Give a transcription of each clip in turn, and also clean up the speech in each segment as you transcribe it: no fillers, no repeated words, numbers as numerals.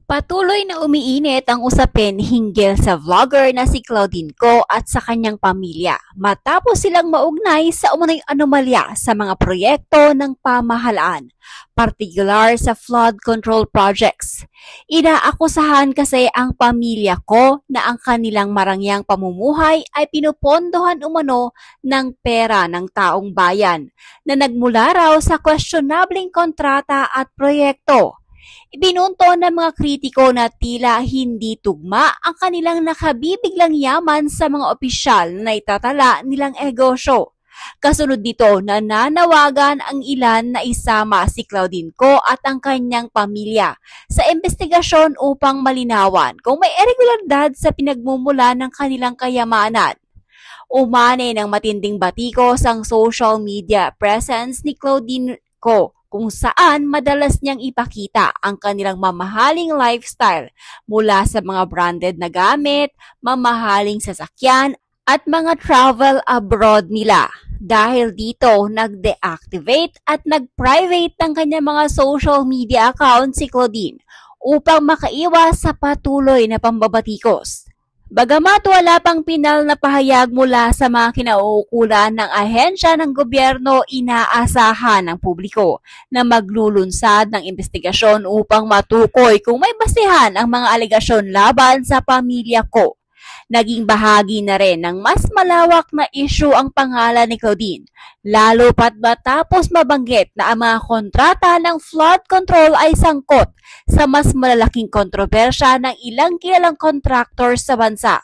Patuloy na umiinit ang usapin hinggil sa vlogger na si Claudine Ko at sa kanyang pamilya matapos silang maugnay sa umano'y anomalya sa mga proyekto ng pamahalaan, partikular sa flood control projects. Inaakusahan kasi ang pamilya Ko na ang kanilang marangyang pamumuhay ay pinupondohan umano ng pera ng taong bayan na nagmula raw sa questionabling kontrata at proyekto. Ibinunto ng mga kritiko na tila hindi tugma ang kanilang nakabibiglang yaman sa mga opisyal na itatala nilang negosyo. Kasunod nito, nananawagan ang ilan na isama si Claudine Ko at ang kanyang pamilya sa investigasyon upang malinawan kung may irregularidad sa pinagmumula ng kanilang kayamanan. Umani ng matinding batikos ang social media presence ni Claudine Ko kung saan madalas niyang ipakita ang kanilang mamahaling lifestyle mula sa mga branded na gamit, mamahaling sasakyan at mga travel abroad nila. Dahil dito, nag-deactivate at nag-private ng kanyang mga social media account si Claudine upang makaiwas sa patuloy na pambabatikos. Bagamat wala pang pinal na pahayag mula sa mga kinauukulan ng ahensya ng gobyerno, inaasahan ng publiko na maglulunsad ng investigasyon upang matukoy kung may basihan ang mga alegasyon laban sa pamilya Ko. Naging bahagi na rin ng mas malawak na issue ang pangalan ni Claudine, lalo pat matapos mabanggit na ang mga kontrata ng flood control ay sangkot sa mas malalaking kontrobersya ng ilang kilalang contractor sa bansa.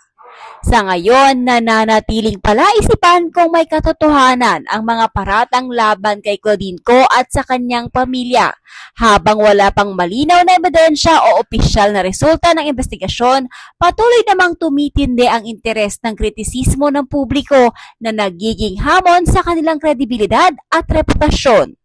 Sa ngayon, nananatiling palaisipan kung may katotohanan ang mga paratang laban kay Claudine Ko at sa kanyang pamilya. Habang wala pang malinaw na ebidensya o opisyal na resulta ng investigasyon, patuloy namang tumitindi ang interes ng kritisismo ng publiko na nagiging hamon sa kanilang kredibilidad at reputasyon.